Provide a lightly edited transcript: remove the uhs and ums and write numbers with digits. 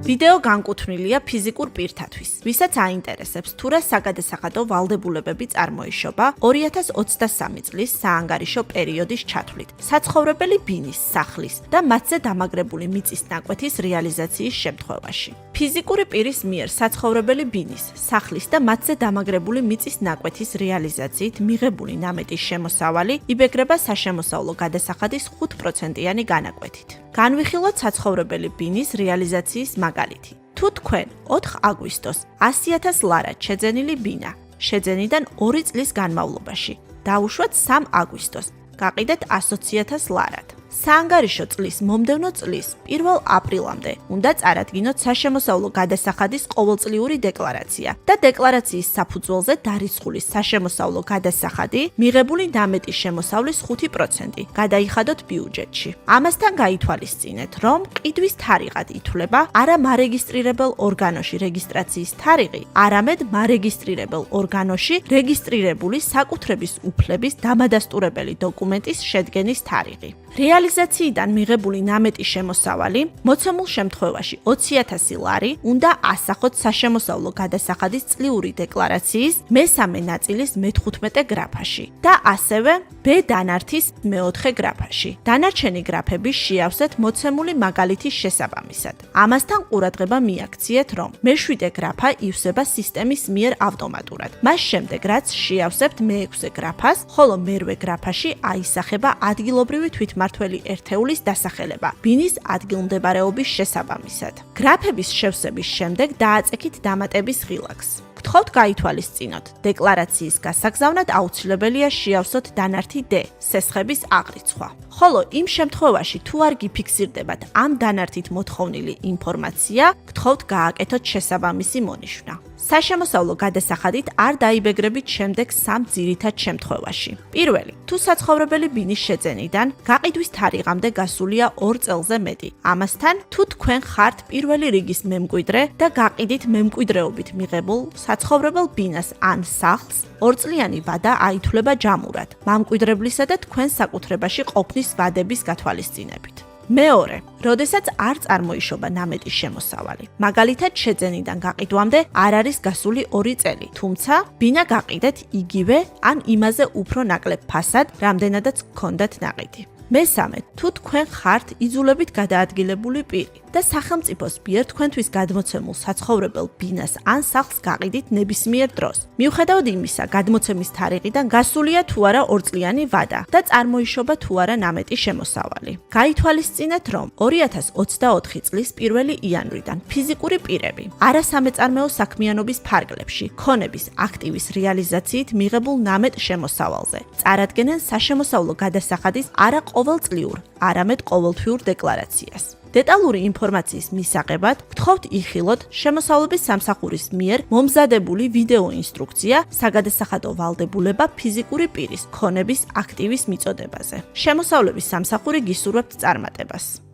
ვიდეო განკუთვნილია ფიზიკურ პირთათვის, ვისაც აინტერესებს თუ რა საგადასახადო ვალდებულებები წარმოიშობა 2023 წლის საანგარიშო პერიოდის ჩათვლით, საცხოვრებელი ბინის, სახლის და მათზე დამაგრებული მიწის ნაკვეთის რეალიზაციის შემთხვევაში. ფიზიკური პირის მიერ საცხოვრებელი ბინის, სახლის და მათზე დამაგრებული მიწის ნაკვეთის რეალიზაციით მიღებული ნამეტის შემოსავალი იბეგრება საშემოსავლო გადასახადის 5%-იანი განაკვეთით. განვიხილოთ საცხოვრებელი ბინის რეალიზაციის მაგალითი. თუ თქვენ 4 აგვისტოს 100,000 ლარად შეძენილი ბინა შეძენიდან 2 წლის განმავლობაში დაუშვათ 3 აგვისტოს, გაყიდეთ 120,000 ლარად. საანგარიშო წლის მომდევნო წლის 1 აპრილამდე უნდა წარადგინოთ საშემოსავლო გადასახადის ყოველწლიური დეკლარაცია და დეკლარაციის საფუძველზე დარიცხული საშემოსავლო გადასახადი მიღებული ნამეტის შემოსავლის 5% გადაიხადოთ ბიუჯეტში. ამასთან გაითვალისწინეთ, რომ ყიდვის თარიღად ითვლება არა მარეგისტრირებელ ორგანოში რეგისტრაციის თარიღი, არამედ მარეგისტრირებელ ორგანოში რეგისტრირებული საკუთრების უფლების დამადასტურებელი დოკუმენტის შედგენის თარიღი. რეალიზაციიდან მიღებული ნამეტის შემოსავალი მოცემულ შემთხვევაში 20,000 ლარი უნდა ასახოთ საშემოსავლო გადასახადის წლიური დეკლარაციის მესამე ნაწილის მე-15 გრაფაში და ასევე B დანართის მე-4 გრაფაში. დანარჩენი გრაფები შეავსეთ მოცემული მაგალითის შესაბამისად. ამასთან ყურადღება მიაქციეთ, რომ მე-7 გრაფა ივსება სისტემის მიერ ავტომატურად. მას შემდეგ რაც შეავსებთ მე-6 გრაფას, ხოლო მე-8 გრაფაში აისახება ადგილობრივი თვითმმართველი ერთეულის დასახელება ბინის ადგილმდებარეობის შესაბამისად. გრაფების შევსების შემდეგ დააწექით დამატების ღილაკს. გთხოვთ გაითვალისწინოთ, დეკლარაციის გასაგზავნად აუცილებელია შეავსოთ დანართი D სესხების აღრიცხვა. ხოლო იმ შემთხვევაში, თუ არ გიფიქსირდებათ ამ დანართით მოთხოვნილი ინფორმაცია, გთხოვთ გააკეთოთ შესაბამისი მონიშვნა. საშემოსავლო გადასახადით არ დაიბეგრებით შემდეგ 3 ძირითად შემთხვევაში. პირველი, თუ საცხოვრებელი ბინის შეძენიდან გაყიდვის თარიღამდე გასულია 2 წელზე მეტი. ამასთან, თუ თქვენ ხართ პირველი რიგის მემკვიდრე და გაყიდით მემკვიდრეობით მიღებულ საცხოვრებელ ბინას ან სახლს, 2 წლიანი ვადა აითვლება ჯამურად, მამკვიდრებლისა და თქვენ საკუთრებაში ყოფნის ვადების გათვალისწინებით. მეორე, როდესაც არ წარმოიშობა ნამეტის შემოსავალი. მაგალითად, შეძენიდან გაყიდვამდე არ არის გასული 2 წელი, თუმცა ბინა გაყიდეთ იგივე ან იმაზე უფრო ნაკლებ ფასად, რამდენადაც გქონდათ ნაყიდი. მესამე, თუ თქვენ ხართ იძულებით გადაადგილებული პირი და სახელმწიფოს მიერ თქვენთვის გადმოცემულ საცხოვრებელ ბინას ან სახლს გაყიდით ნებისმიერ დროს. მიუხედავად იმისა, გადმოცემის თარიღიდან გასულია თუ არა 2 წლიანი ვადა და წარმოიშობა თუ არა ნამეტის შემოსავალი. გაითვალისწინეთ, რომ 2024 წლის 1 იანვრიდან ფიზიკური პირები არასამეწარმეო საქმიანობის ფარგლებში ქონების აქტივის რეალიზაციით მიღებულ ნამეტ შემოსავალზე წარადგენენ საშემოსავლო გადასახადის არა ყოველწლიურ, არამედ ყოველთვიურ დეკლარაციას. დეტალური ინფორმაციის მისაღებად გთხოვთ იხილოთ შემოსავლების სამსახურის მიერ მომზადებული ვიდეო ინსტრუქცია საგადასახადო ვალდებულება ფიზიკური პირის ქონების აქტივის მიწოდებაზე. შემოსავლების სამსახური გისურვებთ წარმატებას.